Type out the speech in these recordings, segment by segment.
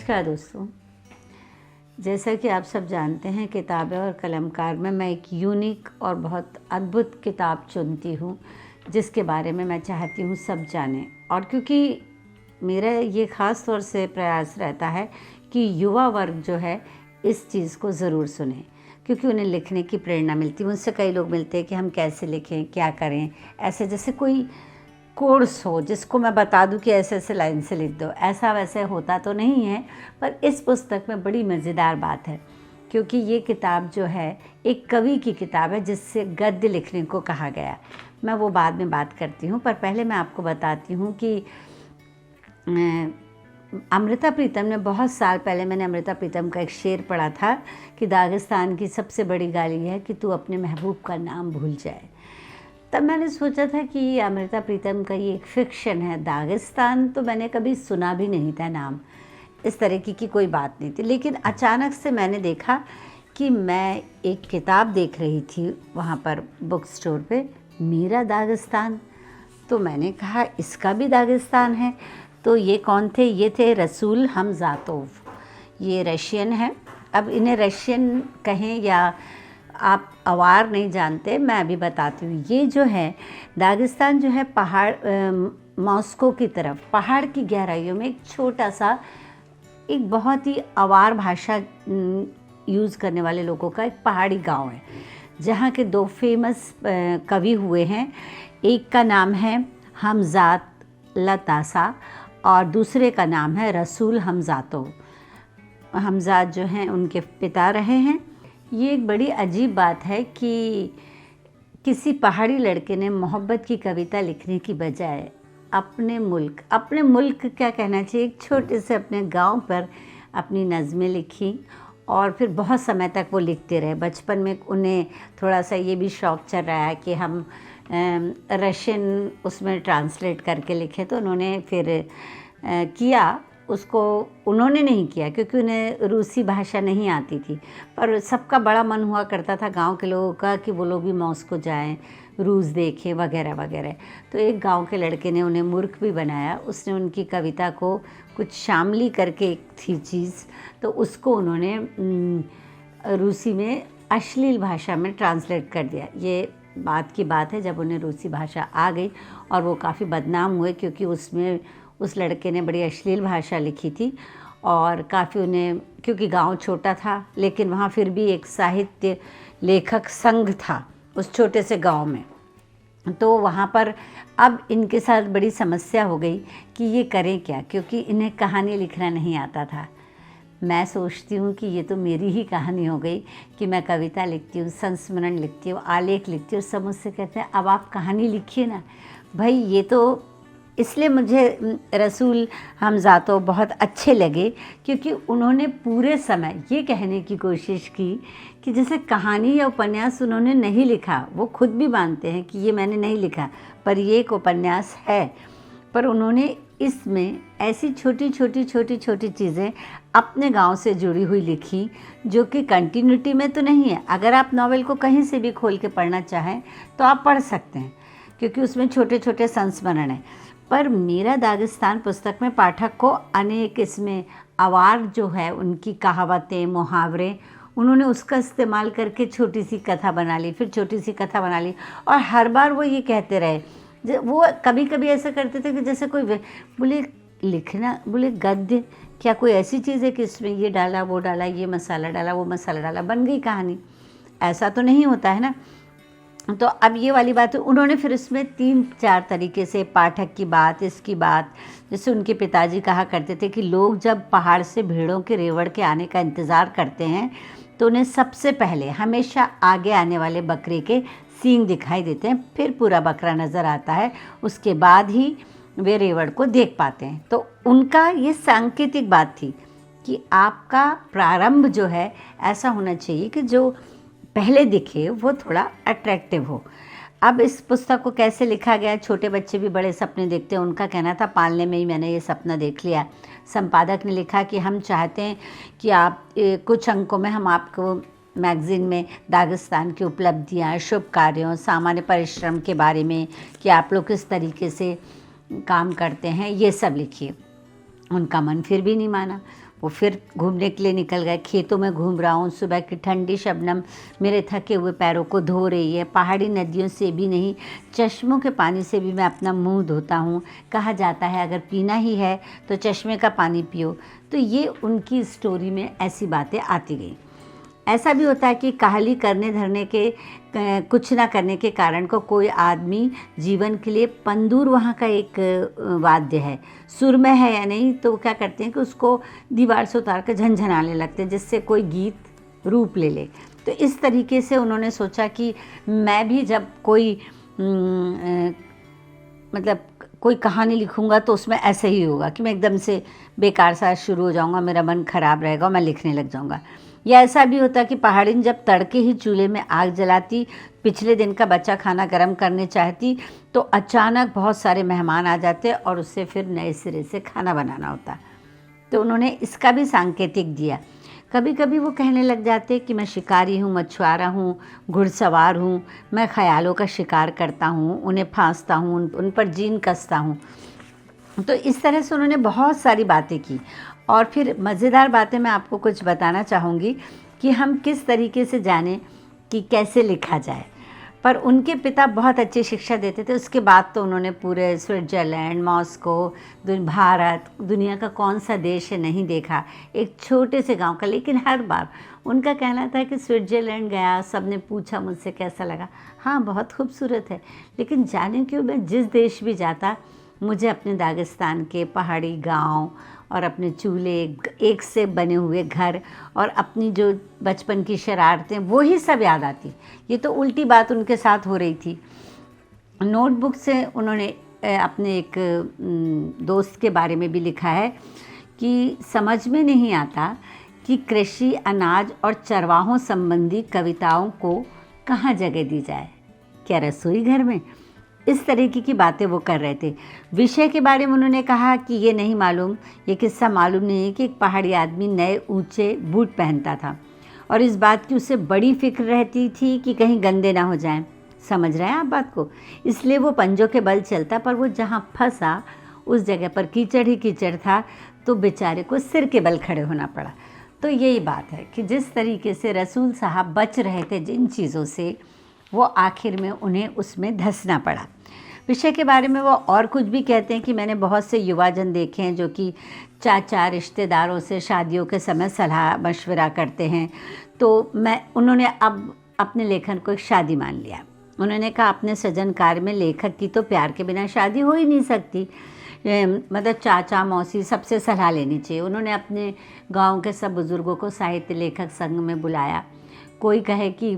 नमस्कार दोस्तों। जैसा कि आप सब जानते हैं, किताबें और कलमकार में मैं एक यूनिक और बहुत अद्भुत किताब चुनती हूँ जिसके बारे में मैं चाहती हूँ सब जानें। और क्योंकि मेरा ये ख़ास तौर से प्रयास रहता है कि युवा वर्ग जो है इस चीज़ को ज़रूर सुने, क्योंकि उन्हें लिखने की प्रेरणा मिलती है। मुझसे कई लोग मिलते हैं कि हम कैसे लिखें, क्या करें, ऐसे जैसे कोई कोर्स हो जिसको मैं बता दूं कि ऐसे ऐसे लाइन से लिख दो। ऐसा वैसे होता तो नहीं है, पर इस पुस्तक में बड़ी मज़ेदार बात है, क्योंकि ये किताब जो है एक कवि की किताब है जिससे गद्य लिखने को कहा गया। मैं वो बाद में बात करती हूँ, पर पहले मैं आपको बताती हूँ कि अमृता प्रीतम ने बहुत साल पहले, मैंने अमृता प्रीतम का एक शेर पढ़ा था कि दागिस्तान की सबसे बड़ी गाली है कि तू अपने महबूब का नाम भूल जाए। तब मैंने सोचा था कि ये अमृता प्रीतम का ये एक फिक्शन है। दागिस्तान तो मैंने कभी सुना भी नहीं था, नाम इस तरह की कोई बात नहीं थी। लेकिन अचानक से मैंने देखा कि मैं एक किताब देख रही थी वहाँ पर बुक स्टोर पे, मेरा दागिस्तान। तो मैंने कहा इसका भी दागिस्तान है। तो ये कौन थे? ये थे रसूल हमज़ातोव। ये रशियन है। अब इन्हें रशियन कहें या आप अवार नहीं जानते, मैं अभी बताती हूँ। ये जो है दागिस्तान जो है पहाड़, मॉस्को की तरफ पहाड़ की गहराइयों में एक छोटा सा, एक बहुत ही अवार भाषा यूज़ करने वाले लोगों का एक पहाड़ी गांव है, जहाँ के दो फेमस कवि हुए हैं। एक का नाम है हमज़ात लतासा और दूसरे का नाम है रसूल हमज़ातोव। हमज़ात जो हैं उनके पिता रहे हैं। ये एक बड़ी अजीब बात है कि किसी पहाड़ी लड़के ने मोहब्बत की कविता लिखने की बजाय अपने मुल्क क्या कहना चाहिए, एक छोटे से अपने गांव पर अपनी नज़में लिखी और फिर बहुत समय तक वो लिखते रहे। बचपन में उन्हें थोड़ा सा ये भी शौक़ चल रहा है कि हम रशियन उसमें ट्रांसलेट करके लिखें, तो उन्होंने फिर किया। उसको उन्होंने नहीं किया क्योंकि उन्हें रूसी भाषा नहीं आती थी, पर सबका बड़ा मन हुआ करता था गांव के लोगों का कि वो लोग भी मॉस्को जाएं, रूस देखें वगैरह वगैरह। तो एक गांव के लड़के ने उन्हें मूर्ख भी बनाया। उसने उनकी कविता को कुछ शामली करके एक थी चीज़, तो उसको उन्होंने रूसी में अश्लील भाषा में ट्रांसलेट कर दिया। ये बात की बात है जब उन्हें रूसी भाषा आ गई और वो काफ़ी बदनाम हुए, क्योंकि उसमें उस लड़के ने बड़ी अश्लील भाषा लिखी थी और काफ़ी उन्हें, क्योंकि गांव छोटा था लेकिन वहाँ फिर भी एक साहित्य लेखक संघ था उस छोटे से गांव में। तो वहाँ पर अब इनके साथ बड़ी समस्या हो गई कि ये करें क्या, क्योंकि इन्हें कहानी लिखना नहीं आता था। मैं सोचती हूँ कि ये तो मेरी ही कहानी हो गई कि मैं कविता लिखती हूँ, संस्मरण लिखती हूँ, आलेख लिखती हूँ। सब मुझसे कहते हैं अब आप कहानी लिखिए ना भाई। ये तो इसलिए मुझे रसूल हमज़ातोव बहुत अच्छे लगे, क्योंकि उन्होंने पूरे समय ये कहने की कोशिश की कि जैसे कहानी या उपन्यास उन्होंने नहीं लिखा। वो खुद भी मानते हैं कि ये मैंने नहीं लिखा, पर ये एक उपन्यास है। पर उन्होंने इसमें ऐसी छोटी छोटी चीज़ें अपने गांव से जुड़ी हुई लिखी, जो कि कंटिन्यूटी में तो नहीं है। अगर आप नॉवेल को कहीं से भी खोल के पढ़ना चाहें तो आप पढ़ सकते हैं, क्योंकि उसमें छोटे छोटे संस्मरण हैं। पर मेरा दागिस्तान पुस्तक में पाठक को अनेक, इसमें अवार जो है उनकी कहावतें, मुहावरे, उन्होंने उसका इस्तेमाल करके छोटी सी कथा बना ली, फिर छोटी सी कथा बना ली। और हर बार वो ये कहते रहे, वो कभी कभी ऐसा करते थे कि जैसे कोई बोले लिखना, बोले गद्य क्या कोई ऐसी चीज़ है कि इसमें ये डाला, वो डाला, ये मसाला डाला, वो मसाला डाला, बन गई कहानी। ऐसा तो नहीं होता है ना। तो अब ये वाली बात है। उन्होंने फिर इसमें 3-4 तरीके से पाठक की बात, इसकी बात, जैसे उनके पिताजी कहा करते थे कि लोग जब पहाड़ से भेड़ों के रेवड़ के आने का इंतज़ार करते हैं तो उन्हें सबसे पहले हमेशा आगे आने वाले बकरे के सींग दिखाई देते हैं, फिर पूरा बकरा नज़र आता है, उसके बाद ही वे रेवड़ को देख पाते हैं। तो उनका ये सांकेतिक बात थी कि आपका प्रारंभ जो है ऐसा होना चाहिए कि जो पहले दिखे वो थोड़ा अट्रैक्टिव हो। अब इस पुस्तक को कैसे लिखा गया, छोटे बच्चे भी बड़े सपने देखते हैं। उनका कहना था पालने में ही मैंने ये सपना देख लिया। संपादक ने लिखा कि हम चाहते हैं कि आप कुछ अंकों में हम आपको मैगज़ीन में दागिस्तान की उपलब्धियाँ, शुभ कार्यों, सामान्य परिश्रम के बारे में, कि आप लोग किस तरीके से काम करते हैं, ये सब लिखिए। उनका मन फिर भी नहीं माना। वो फिर घूमने के लिए निकल गए। खेतों में घूम रहा हूँ, सुबह की ठंडी शबनम मेरे थके हुए पैरों को धो रही है। पहाड़ी नदियों से भी नहीं, चश्मों के पानी से भी मैं अपना मुंह धोता हूँ। कहा जाता है अगर पीना ही है तो चश्मे का पानी पियो। तो ये उनकी स्टोरी में ऐसी बातें आती गई। ऐसा भी होता है कि काहली करने धरने के कुछ ना करने के कारण को कोई आदमी जीवन के लिए पंदूर वहाँ का एक वाद्य है, सुर में है या नहीं, तो क्या करते हैं कि उसको दीवार से उतार कर झनझनाने लगते हैं जिससे कोई गीत रूप ले ले। तो इस तरीके से उन्होंने सोचा कि मैं भी जब कोई मतलब कोई कहानी लिखूंगा तो उसमें ऐसे ही होगा कि मैं एकदम से बेकार सा शुरू हो जाऊंगा, मेरा मन ख़राब रहेगा और मैं लिखने लग जाऊंगा। या ऐसा भी होता कि पहाड़िन जब तड़के ही चूल्हे में आग जलाती, पिछले दिन का बचा खाना गर्म करने चाहती, तो अचानक बहुत सारे मेहमान आ जाते और उससे फिर नए सिरे से खाना बनाना होता। तो उन्होंने इसका भी सांकेतिक दिया। कभी कभी वो कहने लग जाते कि मैं शिकारी हूँ, मछुआरा हूँ, घुड़सवार हूँ, मैं ख्यालों का शिकार करता हूँ, उन्हें फांसता हूँ, उन पर जीन कसता हूँ। तो इस तरह से उन्होंने बहुत सारी बातें की। और फिर मज़ेदार बातें मैं आपको कुछ बताना चाहूँगी कि हम किस तरीके से जानें कि कैसे लिखा जाए। पर उनके पिता बहुत अच्छी शिक्षा देते थे। उसके बाद तो उन्होंने पूरे स्विट्ज़रलैंड, मॉस्को, भारत, दुनिया का कौन सा देश है नहीं देखा, एक छोटे से गांव का। लेकिन हर बार उनका कहना था कि स्विट्ज़रलैंड गया, सबने पूछा मुझसे कैसा लगा, हाँ बहुत खूबसूरत है। लेकिन जाने क्यों मैं जिस देश भी जाता, मुझे अपने दागिस्तान के पहाड़ी गांव और अपने चूल्हे, एक से बने हुए घर और अपनी जो बचपन की शरारतें, वो ही सब याद आती। ये तो उल्टी बात उनके साथ हो रही थी। नोटबुक से उन्होंने अपने एक दोस्त के बारे में भी लिखा है कि समझ में नहीं आता कि कृषि, अनाज और चरवाहों संबंधी कविताओं को कहाँ जगह दी जाए, क्या रसोई घर में? इस तरीके की बातें वो कर रहे थे। विषय के बारे में उन्होंने कहा कि ये नहीं मालूम, ये किस्सा मालूम नहीं है कि एक पहाड़ी आदमी नए ऊंचे बूट पहनता था और इस बात की उसे बड़ी फिक्र रहती थी कि कहीं गंदे ना हो जाएं। समझ रहे हैं आप बात को? इसलिए वो पंजों के बल चलता, पर वो जहाँ फंसा उस जगह पर कीचड़ ही कीचड़ था, तो बेचारे को सिर के बल खड़े होना पड़ा। तो यही बात है कि जिस तरीके से रसूल साहब बच रहे थे जिन चीज़ों से, वो आखिर में उन्हें उसमें धंसना पड़ा। विषय के बारे में वो और कुछ भी कहते हैं कि मैंने बहुत से युवाजन देखे हैं जो कि चाचा रिश्तेदारों से शादियों के समय सलाह मशवरा करते हैं। तो उन्होंने अब अपने लेखन को एक शादी मान लिया। उन्होंने कहा अपने सृजन कार्य में लेखक की तो प्यार के बिना शादी हो ही नहीं सकती। मतलब चाचा मौसी सबसे सलाह लेनी चाहिए। उन्होंने अपने गांव के सब बुज़ुर्गों को साहित्य लेखक संघ में बुलाया। कोई कहे कि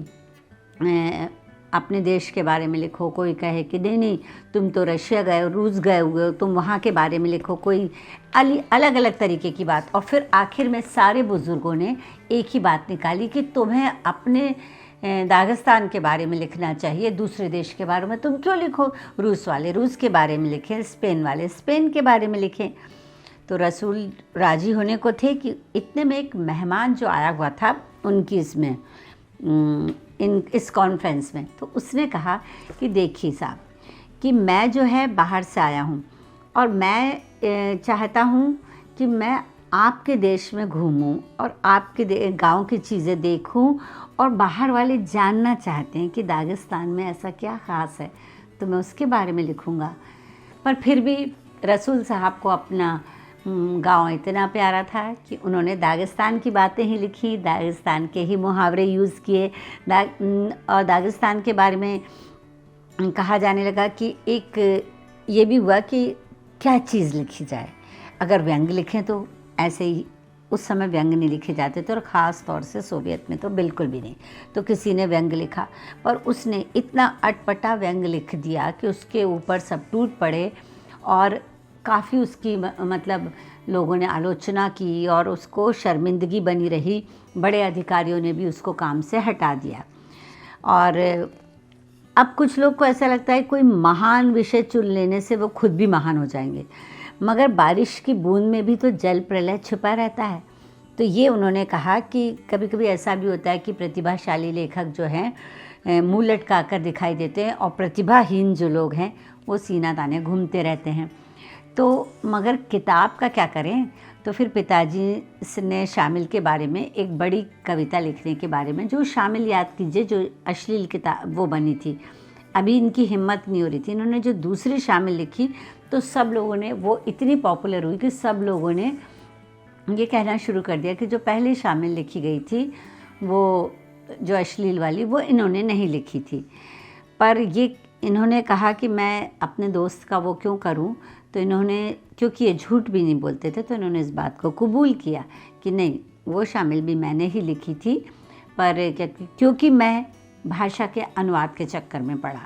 अपने देश के बारे में लिखो, कोई कहे कि नहीं तुम तो रशिया गए, रूस गए हुए हो, तुम वहाँ के बारे में लिखो, कोई अलग अलग तरीके की बात। और फिर आखिर में सारे बुज़ुर्गों ने एक ही बात निकाली कि तुम्हें अपने दागिस्तान के बारे में लिखना चाहिए, दूसरे देश के बारे में तुम क्यों लिखो? रूस वाले रूस के बारे में लिखें, स्पेन वाले स्पेन के बारे में लिखें। तो रसूल राजी होने को थे कि इतने में एक मेहमान जो आया हुआ था उनकी इसमें इस कॉन्फ्रेंस में, तो उसने कहा कि देखिए साहब कि मैं जो है बाहर से आया हूँ और मैं चाहता हूँ कि मैं आपके देश में घूमूं और आपके गांव की चीज़ें देखूं, और बाहर वाले जानना चाहते हैं कि दागिस्तान में ऐसा क्या ख़ास है, तो मैं उसके बारे में लिखूंगा। पर फिर भी रसूल साहब को अपना गांव इतना प्यारा था कि उन्होंने दागिस्तान की बातें ही लिखी, दागिस्तान के ही मुहावरे यूज़ किए। और दागिस्तान के बारे में कहा जाने लगा कि एक ये भी हुआ कि क्या चीज़ लिखी जाए। अगर व्यंग लिखें तो ऐसे ही उस समय व्यंग नहीं लिखे जाते थे, और ख़ास तौर से सोवियत में तो बिल्कुल भी नहीं। तो किसी ने व्यंग लिखा, पर उसने इतना अटपटा व्यंग लिख दिया कि उसके ऊपर सब टूट पड़े और काफ़ी उसकी मतलब लोगों ने आलोचना की और उसको शर्मिंदगी बनी रही। बड़े अधिकारियों ने भी उसको काम से हटा दिया। और अब कुछ लोग को ऐसा लगता है कोई महान विषय चुन लेने से वो खुद भी महान हो जाएंगे, मगर बारिश की बूंद में भी तो जल प्रलय छुपा रहता है। तो ये उन्होंने कहा कि कभी कभी ऐसा भी होता है कि प्रतिभाशाली लेखक जो हैं मुँह लटका कर दिखाई देते हैं, और प्रतिभाहीन जो लोग हैं वो सीना ताने घूमते रहते हैं। तो मगर किताब का क्या करें? तो फिर पिताजी ने शामिल के बारे में एक बड़ी कविता लिखने के बारे में, जो शामिल याद कीजिए जो अश्लील किताब वो बनी थी, अभी इनकी हिम्मत नहीं हो रही थी। इन्होंने जो दूसरी शामिल लिखी तो सब लोगों ने, वो इतनी पॉपुलर हुई कि सब लोगों ने ये कहना शुरू कर दिया कि जो पहले शामिल लिखी गई थी वो जो अश्लील वाली वो इन्होंने नहीं लिखी थी। पर ये इन्होंने कहा कि मैं अपने दोस्त का वो क्यों करूं, तो इन्होंने, क्योंकि ये झूठ भी नहीं बोलते थे, तो इन्होंने इस बात को कबूल किया कि नहीं, वो शामिल भी मैंने ही लिखी थी, पर क्योंकि मैं भाषा के अनुवाद के चक्कर में पड़ा।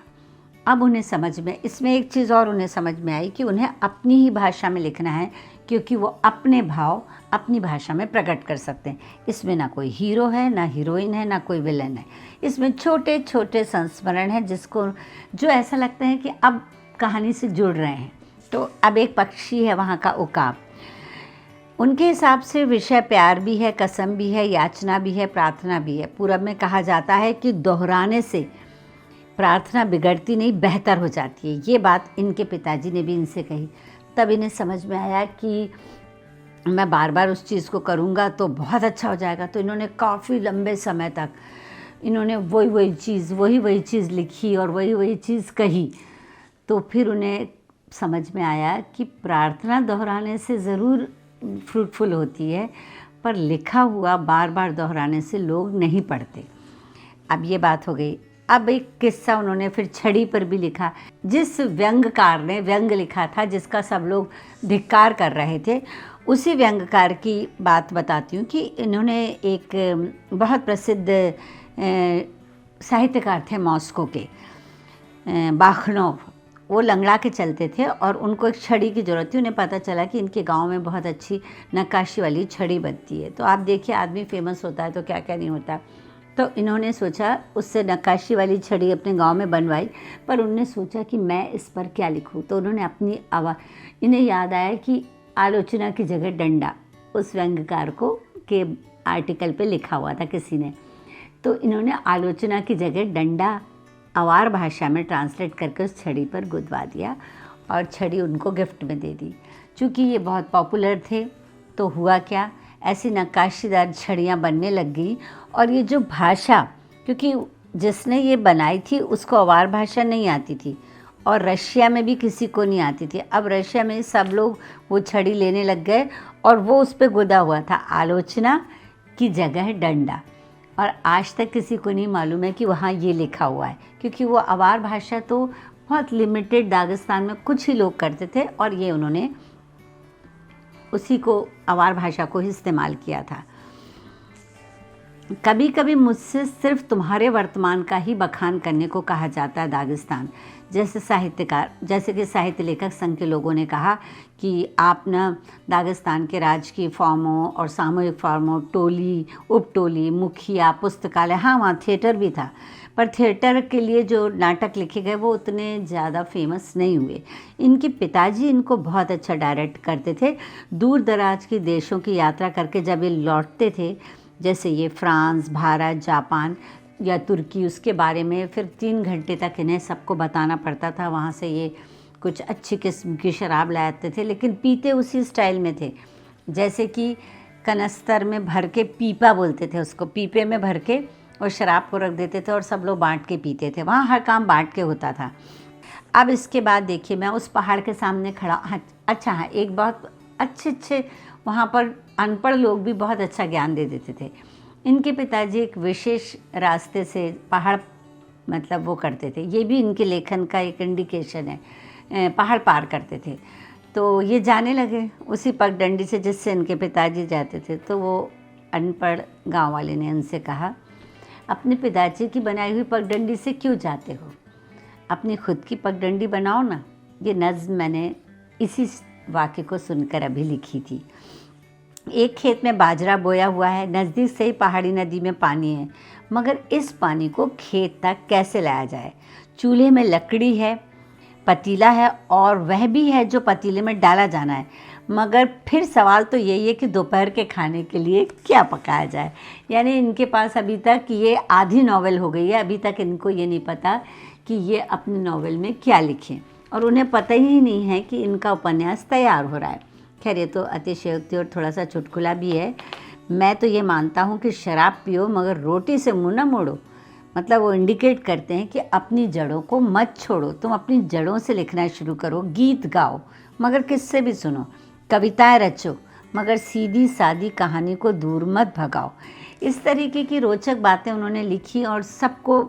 अब उन्हें समझ में, इसमें एक चीज़ और उन्हें समझ में आई कि उन्हें अपनी ही भाषा में लिखना है, क्योंकि वो अपने भाव अपनी भाषा में प्रकट कर सकते हैं। इसमें ना कोई हीरो है, ना हीरोइन है, ना कोई विलन है। इसमें छोटे छोटे संस्मरण हैं जिसको, जो ऐसा लगता है कि अब कहानी से जुड़ रहे हैं। तो अब एक पक्षी है वहाँ का उकाब, उनके हिसाब से विषय प्यार भी है, कसम भी है, याचना भी है, प्रार्थना भी है। पूरब में कहा जाता है कि दोहराने से प्रार्थना बिगड़ती नहीं, बेहतर हो जाती है। ये बात इनके पिताजी ने भी इनसे कही। तब इन्हें समझ में आया कि मैं बार बार उस चीज़ को करूँगा तो बहुत अच्छा हो जाएगा। तो इन्होंने काफ़ी लंबे समय तक इन्होंने वही चीज़ लिखी और वही चीज़ कही। तो फिर उन्हें समझ में आया कि प्रार्थना दोहराने से ज़रूर फ्रूटफुल होती है, पर लिखा हुआ बार बार दोहराने से लोग नहीं पढ़ते। अब ये बात हो गई। अब एक किस्सा उन्होंने फिर छड़ी पर भी लिखा। जिस व्यंग्यकार ने व्यंग लिखा था, जिसका सब लोग धिक्कार कर रहे थे, उसी व्यंग्यकार की बात बताती हूँ कि इन्होंने एक बहुत प्रसिद्ध साहित्यकार थे मॉस्को के, बाखनोव। वो लंगड़ा के चलते थे और उनको एक छड़ी की ज़रूरत थी। उन्हें पता चला कि इनके गांव में बहुत अच्छी नक्काशी वाली छड़ी बनती है। तो आप देखिए, आदमी फेमस होता है तो क्या क्या नहीं होता। तो इन्होंने सोचा, उससे नक्काशी वाली छड़ी अपने गांव में बनवाई। पर उन्होंने सोचा कि मैं इस पर क्या लिखूं, तो उन्होंने अपनी आवाज़, इन्हें याद आया कि आलोचना की जगह डंडा उस व्यंग्यकार को के आर्टिकल पे लिखा हुआ था किसी ने। तो इन्होंने आलोचना की जगह डंडा आवार भाषा में ट्रांसलेट करके उस छड़ी पर गुदवा दिया और छड़ी उनको गिफ्ट में दे दी। चूँकि ये बहुत पॉपुलर थे तो हुआ क्या, ऐसी नक्काशीदार छड़ियाँ बनने लग गई। और ये जो भाषा, क्योंकि जिसने ये बनाई थी उसको आवार भाषा नहीं आती थी और रशिया में भी किसी को नहीं आती थी। अब रशिया में सब लोग वो छड़ी लेने लग गए और वो उस पर गुदा हुआ था, आलोचना की जगह डंडा। और आज तक किसी को नहीं मालूम है कि वहाँ ये लिखा हुआ है, क्योंकि वो आवार भाषा तो बहुत लिमिटेड दागिस्तान में कुछ ही लोग करते थे और ये उन्होंने उसी को, आवार भाषा को ही इस्तेमाल किया था। कभी कभी मुझसे सिर्फ तुम्हारे वर्तमान का ही बखान करने को कहा जाता है दागिस्तान। जैसे कि साहित्य लेखक संघ के लोगों ने कहा कि आप ना दागिस्तान के राजकीय फॉर्मों और सामूहिक फॉर्मों, टोली, उपटोली, मुखिया, पुस्तकालय, हाँ वहाँ थिएटर भी था, पर थिएटर के लिए जो नाटक लिखे गए वो उतने ज़्यादा फेमस नहीं हुए। इनके पिताजी इनको बहुत अच्छा डायरेक्ट करते थे। दूर दराज के देशों की यात्रा करके जब ये लौटते थे, जैसे ये फ्रांस, भारत, जापान या तुर्की, उसके बारे में फिर 3 घंटे तक इन्हें सबको बताना पड़ता था। वहाँ से ये कुछ अच्छी किस्म की शराब लाते थे, लेकिन पीते उसी स्टाइल में थे, जैसे कि कनस्तर में भर के, पीपा बोलते थे उसको, पीपे में भर के और शराब को रख देते थे और सब लोग बांट के पीते थे। वहाँ हर काम बांट के होता था। अब इसके बाद देखिए, मैं उस पहाड़ के सामने खड़ा, अच्छा हाँ, एक बहुत अच्छे वहाँ पर अनपढ़ लोग भी बहुत अच्छा ज्ञान दे देते थे। इनके पिताजी एक विशेष रास्ते से पहाड़, मतलब वो करते थे, ये भी इनके लेखन का एक इंडिकेशन है, पहाड़ पार करते थे। तो ये जाने लगे उसी पगडंडी से जिससे इनके पिताजी जाते थे। तो वो अनपढ़ गांव वाले ने उनसे कहा, अपने पिताजी की बनाई हुई पगडंडी से क्यों जाते हो, अपनी खुद की पगडंडी बनाओ ना। ये नज़्म मैंने इसी वाक्य को सुनकर अभी लिखी थी। एक खेत में बाजरा बोया हुआ है, नज़दीक से ही पहाड़ी नदी में पानी है, मगर इस पानी को खेत तक कैसे लाया जाए। चूल्हे में लकड़ी है, पतीला है और वह भी है जो पतीले में डाला जाना है, मगर फिर सवाल तो यही है कि दोपहर के खाने के लिए क्या पकाया जाए। यानी इनके पास अभी तक ये आधी नॉवेल हो गई है, अभी तक इनको ये नहीं पता कि ये अपनी नॉवेल में क्या लिखें, और उन्हें पता ही नहीं है कि इनका उपन्यास तैयार हो रहा है। खैर ये तो अतिशयोक्ति और थोड़ा सा चुटकुला भी है। मैं तो ये मानता हूँ कि शराब पियो मगर रोटी से मुँह न मोड़ो। मतलब वो इंडिकेट करते हैं कि अपनी जड़ों को मत छोड़ो, तुम अपनी जड़ों से लिखना शुरू करो, गीत गाओ मगर किससे भी सुनो, कविताएं रचो मगर सीधी सादी कहानी को दूर मत भगाओ। इस तरीके की रोचक बातें उन्होंने लिखी और सबको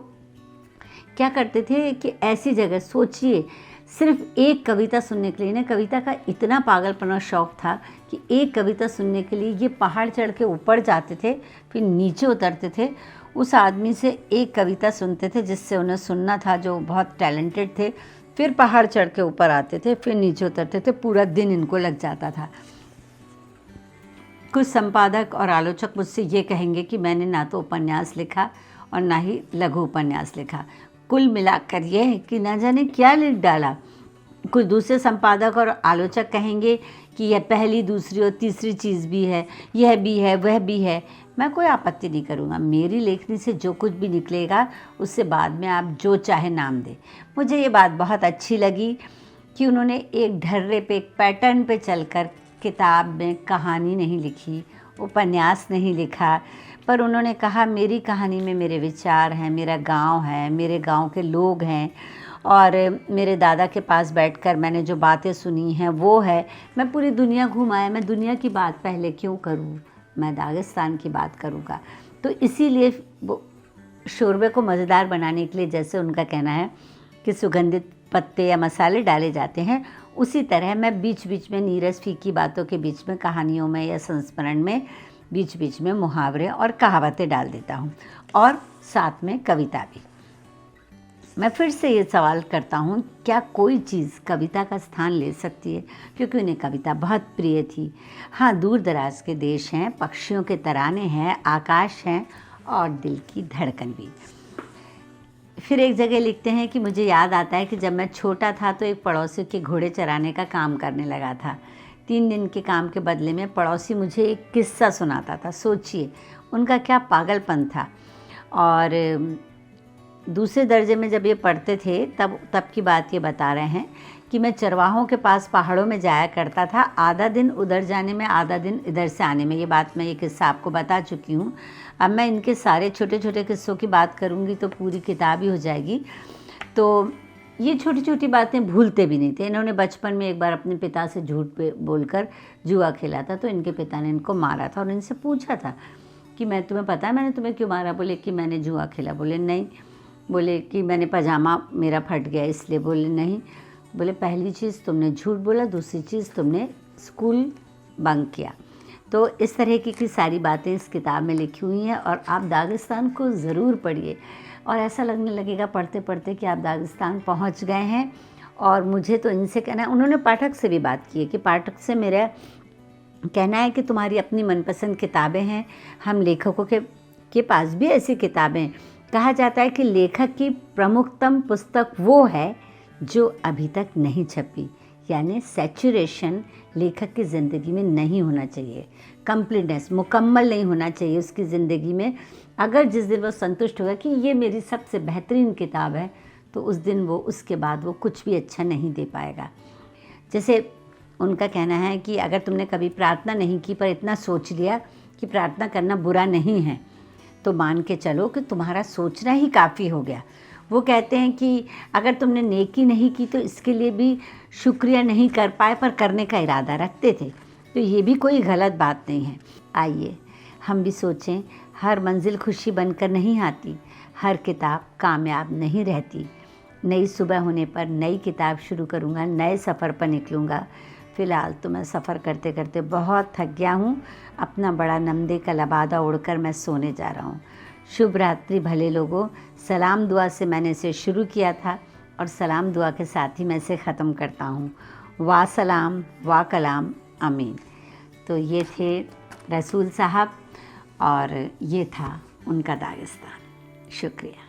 क्या करते थे कि ऐसी जगह सोचिए, सिर्फ एक कविता सुनने के लिए ना, कविता का इतना पागलपन और शौक़ था कि एक कविता सुनने के लिए ये पहाड़ चढ़ के ऊपर जाते थे, फिर नीचे उतरते थे, उस आदमी से एक कविता सुनते थे जिससे उन्हें सुनना था, जो बहुत टैलेंटेड थे, फिर पहाड़ चढ़ के ऊपर आते थे, फिर नीचे उतरते थे, पूरा दिन इनको लग जाता था। कुछ संपादक और आलोचक मुझसे ये कहेंगे कि मैंने ना तो उपन्यास लिखा और ना ही लघु उपन्यास लिखा, कुल मिलाकर यह है कि ना जाने क्या लिख डाला। कुछ दूसरे संपादक और आलोचक कहेंगे कि यह पहली, दूसरी और तीसरी चीज़ भी है, यह भी है, वह भी है। मैं कोई आपत्ति नहीं करूँगा, मेरी लेखनी से जो कुछ भी निकलेगा उससे बाद में आप जो चाहे नाम दें। मुझे ये बात बहुत अच्छी लगी कि उन्होंने एक ढर्रे पे, एक पैटर्न पे चलकर किताब में कहानी नहीं लिखी, उपन्यास नहीं लिखा, पर उन्होंने कहा मेरी कहानी में मेरे विचार हैं, मेरा गांव है, मेरे गांव के लोग हैं और मेरे दादा के पास बैठकर मैंने जो बातें सुनी हैं वो है। मैं पूरी दुनिया घूम आया, मैं दुनिया की बात पहले क्यों करूं, मैं दागिस्तान की बात करूंगा। तो इसीलिए शोरबे को मज़ेदार बनाने के लिए, जैसे उनका कहना है कि सुगंधित पत्ते या मसाले डाले जाते हैं, उसी तरह मैं बीच बीच में नीरस फीकी बातों के बीच में, कहानियों में या संस्मरण में बीच बीच में मुहावरे और कहावतें डाल देता हूँ, और साथ में कविता भी। मैं फिर से ये सवाल करता हूँ, क्या कोई चीज़ कविता का स्थान ले सकती है? क्योंकि उन्हें कविता बहुत प्रिय थी। हाँ, दूर दराज के देश हैं, पक्षियों के तराने हैं, आकाश हैं और दिल की धड़कन भी। फिर एक जगह लिखते हैं कि मुझे याद आता है कि जब मैं छोटा था तो एक पड़ोसी के घोड़े चराने का काम करने लगा था। 3 दिन के काम के बदले में पड़ोसी मुझे एक किस्सा सुनाता था। सोचिए उनका क्या पागलपन था। और दूसरे दर्जे में जब ये पढ़ते थे तब की बात ये बता रहे हैं कि मैं चरवाहों के पास पहाड़ों में जाया करता था, आधा दिन उधर जाने में, आधा दिन इधर से आने में। ये बात मैं ये किस्सा आपको बता चुकी हूँ। अब मैं इनके सारे छोटे छोटे किस्सों की बात करूँगी तो पूरी किताब ही हो जाएगी। तो ये छोटी छोटी बातें भूलते भी नहीं थे। इन्होंने बचपन में एक बार अपने पिता से झूठ बोलकर जुआ खेला था, तो इनके पिता ने इनको मारा था और इनसे पूछा था कि मैं तुम्हें पता है मैंने तुम्हें क्यों मारा? बोले कि मैंने जुआ खेला। बोले नहीं। बोले कि मैंने पजामा मेरा फट गया इसलिए। बोले नहीं। बोले पहली चीज़ तुमने झूठ बोला, दूसरी चीज़ तुमने स्कूल बंक किया। तो इस तरह की सारी बातें इस किताब में लिखी हुई हैं और आप दागिस्तान को ज़रूर पढ़िए और ऐसा लगने लगेगा पढ़ते पढ़ते कि आप दागिस्तान पहुंच गए हैं। और मुझे तो इनसे कहना है, उन्होंने पाठक से भी बात की है कि पाठक से मेरा कहना है कि तुम्हारी अपनी मनपसंद किताबें हैं, हम लेखकों के पास भी ऐसी किताबें। कहा जाता है कि लेखक की प्रमुखतम पुस्तक वो है जो अभी तक नहीं छपी, यानी सैचुरेशन लेखक की ज़िंदगी में नहीं होना चाहिए, कंप्लीटनेस, मुकम्मल नहीं होना चाहिए उसकी ज़िंदगी में। अगर जिस दिन वो संतुष्ट होगा कि ये मेरी सबसे बेहतरीन किताब है, तो उस दिन वो, उसके बाद वो कुछ भी अच्छा नहीं दे पाएगा। जैसे उनका कहना है कि अगर तुमने कभी प्रार्थना नहीं की पर इतना सोच लिया कि प्रार्थना करना बुरा नहीं है, तो मान के चलो कि तुम्हारा सोचना ही काफ़ी हो गया। वो कहते हैं कि अगर तुमने नेकी नहीं की तो इसके लिए भी शुक्रिया नहीं कर पाए पर करने का इरादा रखते थे, तो ये भी कोई गलत बात नहीं है। आइए हम भी सोचें, हर मंजिल खुशी बनकर नहीं आती, हर किताब कामयाब नहीं रहती। नई सुबह होने पर नई किताब शुरू करूँगा, नए सफ़र पर निकलूँगा। फ़िलहाल तो मैं सफ़र करते करते बहुत थक गया हूँ। अपना बड़ा नमदे का लबादा ओढ़कर मैं सोने जा रहा हूँ। शुभ रात्रि भले लोगों। सलाम दुआ से मैंने इसे शुरू किया था और सलाम दुआ के साथ ही मैं इसे ख़त्म करता हूँ। वा सलाम वा कलाम आमीन। तो ये थे रसूल साहब और ये था उनका दागिस्तान। शुक्रिया।